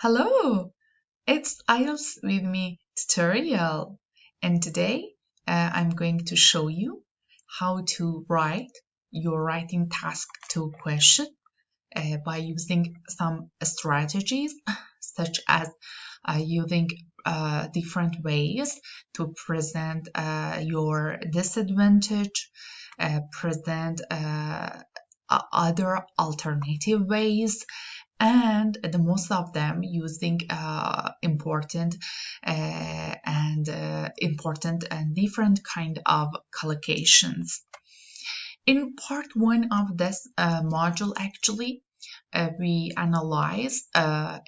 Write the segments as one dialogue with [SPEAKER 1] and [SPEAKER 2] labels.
[SPEAKER 1] Hello, it's IELTS with me tutorial, and today I'm going to show you how to write your writing task 2 question by using some strategies such as using different ways to present your disadvantage, present other alternative ways, and the most of them using important and different kind of collocations. In part 1 of this module, actually, we analyzed a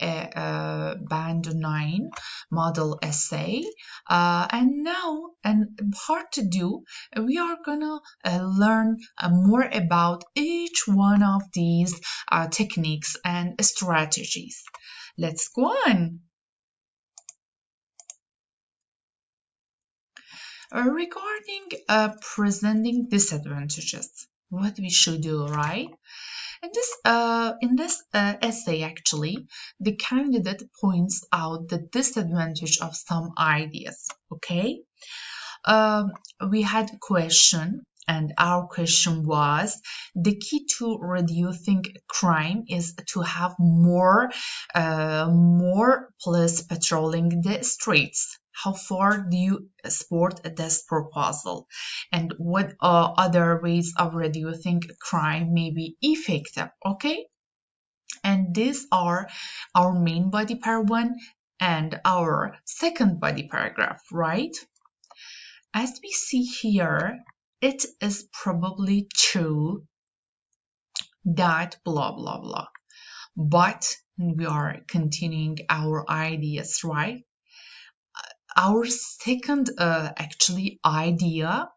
[SPEAKER 1] band 9 model essay, and now in part 2 we are gonna learn more about each one of these techniques and strategies. Let's go on. Regarding presenting disadvantages, what we should do, right? In this essay, actually, the candidate points out the disadvantage of some ideas. Okay, we had a question, and our question was: the key to reducing crime is to have more police patrolling the streets. How far do you support this proposal? And what other ways of reducing crime may be effective? Okay, and these are our main body part 1 and our second body paragraph, right? As we see here, it is probably true that blah blah blah, but we are continuing our ideas, right? Our second actually idea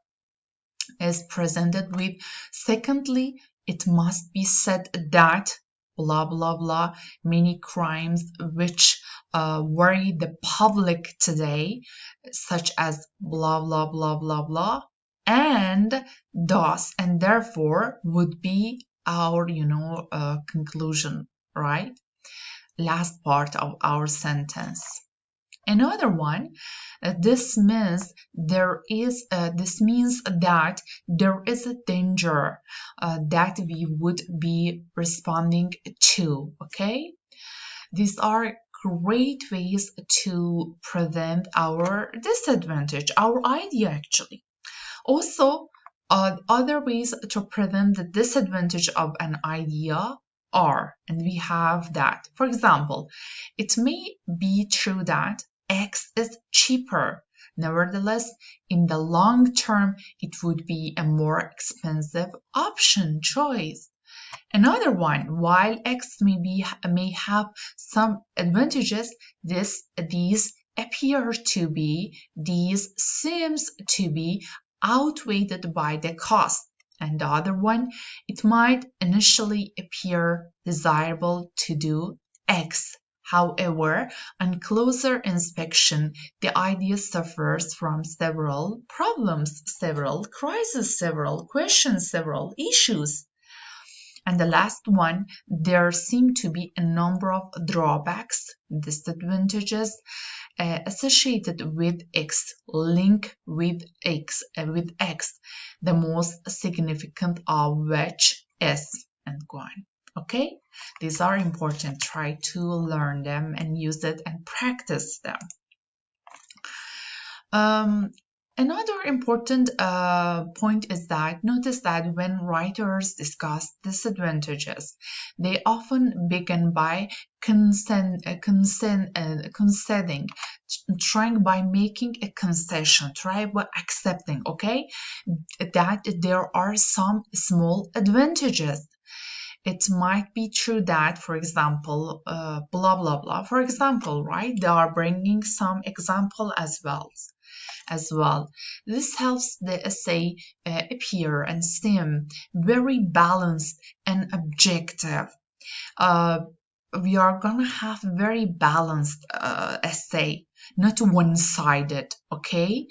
[SPEAKER 1] is presented with: secondly, it must be said that blah blah blah, many crimes which worry the public today, such as blah blah blah blah blah, and thus and therefore would be our conclusion, right? Last part of our sentence. Another one, this means that there is a danger that we would be responding to. Okay, these are great ways to prevent our disadvantage, our idea actually. Also, other ways to prevent the disadvantage of an idea are, and we have that. For example, it may be true that X is cheaper. Nevertheless, in the long term, it would be a more expensive option choice. Another one, while X may have some advantages, these seems to be outweighed by the cost. And the other one, it might initially appear desirable to do X. However, on closer inspection, the idea suffers from several problems, several crises, several questions, several issues. And the last one, there seem to be a number of drawbacks, disadvantages associated with X, link with X, the most significant of which is, and go on. Okay, these are important. Try to learn them and use it and practice them. Another important point is that notice that when writers discuss disadvantages, they often begin by conceding, trying by making a concession, try by accepting, okay, that there are some small advantages. It might be true that, for example, blah blah blah, for example, right? They are bringing some example as well. This helps the essay appear and seem very balanced and objective. we are gonna have very balanced essay, not one-sided, okay?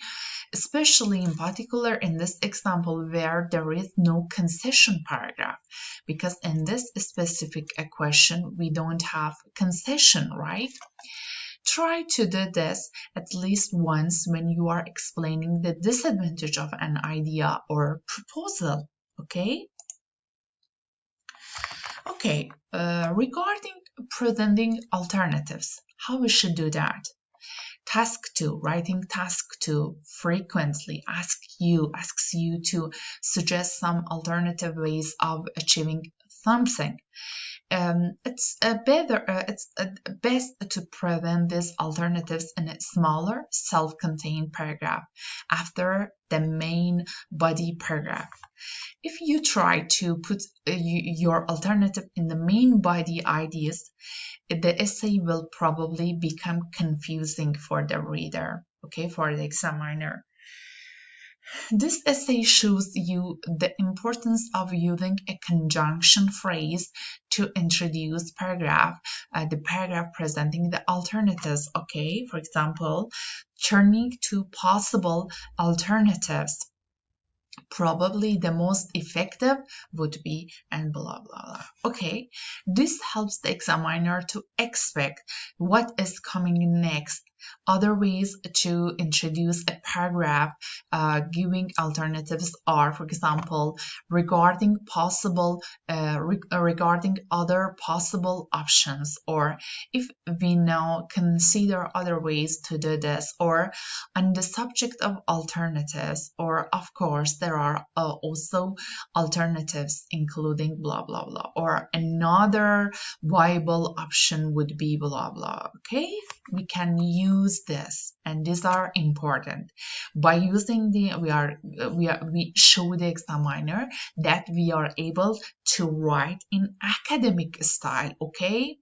[SPEAKER 1] Especially in particular in this example where there is no concession paragraph, because in this specific question we don't have concession, right? Try to do this at least once when you are explaining the disadvantage of an idea or proposal, okay? Okay, regarding presenting alternatives, how we should do that? Task 2, writing task 2 frequently asks you to suggest some alternative ways of achieving something. It's best to present these alternatives in a smaller self-contained paragraph after the main body paragraph. If you try to put your alternative in the main body ideas, the essay will probably become confusing for the reader, okay, for the examiner. This essay shows you the importance of using a conjunction phrase to introduce the paragraph presenting the alternatives, okay? For example, turning to possible alternatives. Probably the most effective would be and blah blah blah. Okay, this helps the examiner to expect what is coming next. Other ways to introduce a paragraph giving alternatives are, for example, regarding other possible options, or if we now consider other ways to do this, or on the subject of alternatives, or of course there are also alternatives including blah blah blah, or another viable option would be blah blah. Okay, we can use this, and these are important. By using we show the examiner that we are able to write in academic style. Okay.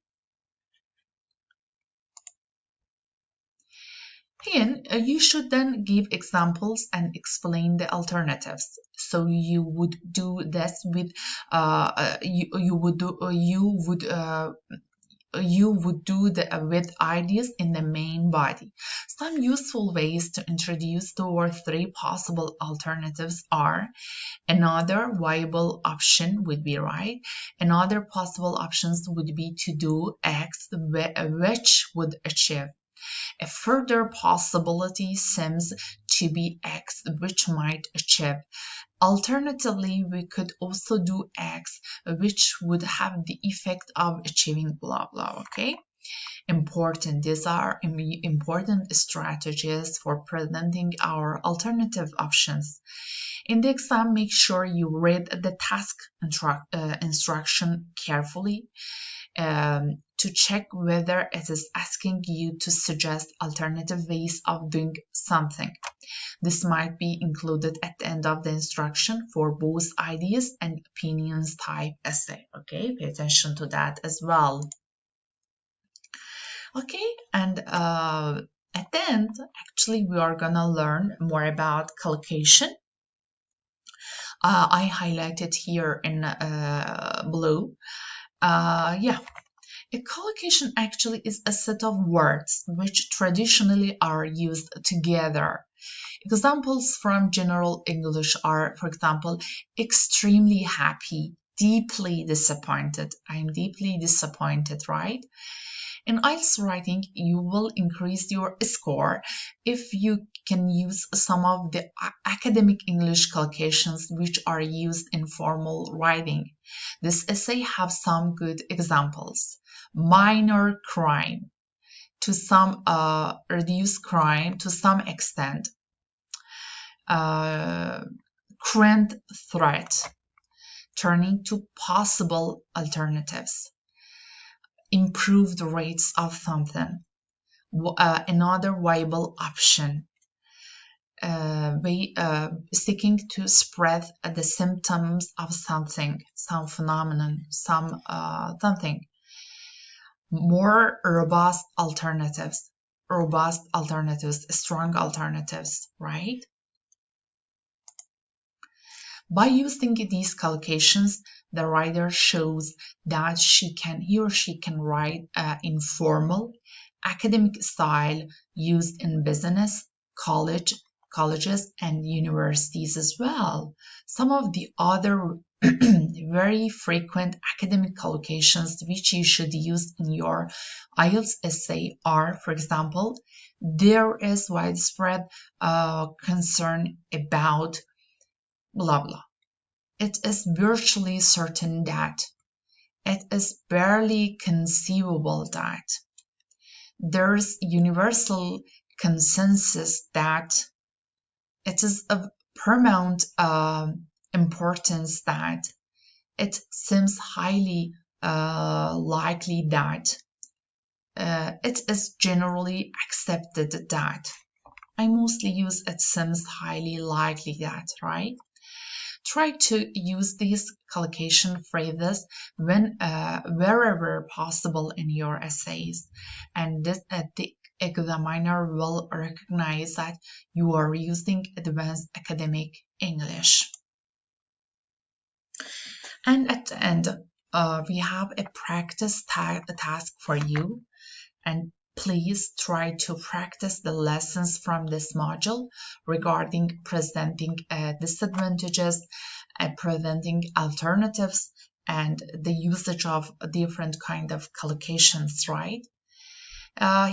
[SPEAKER 1] Again, you should then give examples and explain the alternatives. So you would do this with you would do with ideas in the main body. Some useful ways to introduce 2 or 3 possible alternatives are: another viable option would be right. Another possible options would be to do X, which would achieve. A further possibility seems to be X, which might achieve. Alternatively, we could also do X, which would have the effect of achieving blah blah, okay? Important. These are important strategies for presenting our alternative options. In the exam, make sure you read the task instruction carefully to check whether it is asking you to suggest alternative ways of doing something. This might be included at the end of the instruction for both ideas and opinions type essay. Okay, pay attention to that as well. Okay, and at the end, actually, we are gonna learn more about collocation. I highlighted here in blue. Yeah. A collocation actually is a set of words which traditionally are used together. Examples from general English are, for example, extremely happy, deeply disappointed. I'm deeply disappointed, right? In IELTS writing, you will increase your score if you can use some of the academic English collocations which are used in formal writing. This essay have some good examples. Minor crime, to some reduced crime to some extent. Current threat, turning to possible alternatives. Improved rates of something, another viable option, seeking to spread the symptoms of something, some phenomenon, something. More robust alternatives, strong alternatives, right? By using these collocations, The writer shows that he or she can write informal, academic style used in business, colleges, and universities as well. Some of the other very frequent academic collocations which you should use in your IELTS essay are, for example, there is widespread concern about blah blah. It is virtually certain that, it is barely conceivable that, there's universal consensus that, it is of paramount importance that, it seems highly likely that, it is generally accepted that. I mostly use it seems highly likely that, right? Try to use these collocation phrases wherever possible in your essays, and the examiner will recognize that you are using advanced academic English. And at the end, we have a practice task for you, and please try to practice the lessons from this module regarding presenting disadvantages and presenting alternatives and the usage of different kind of collocations, right?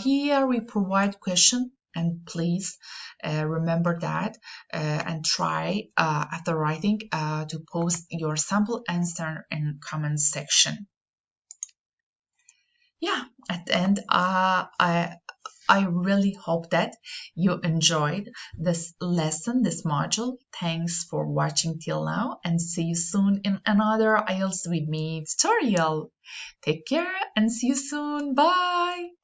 [SPEAKER 1] Here we provide question, and please remember that and try at the writing to post your sample answer in comment section. Yeah, at the end, I really hope that you enjoyed this lesson, this module. Thanks for watching till now, and see you soon in another IELTS with me tutorial. Take care and see you soon. Bye.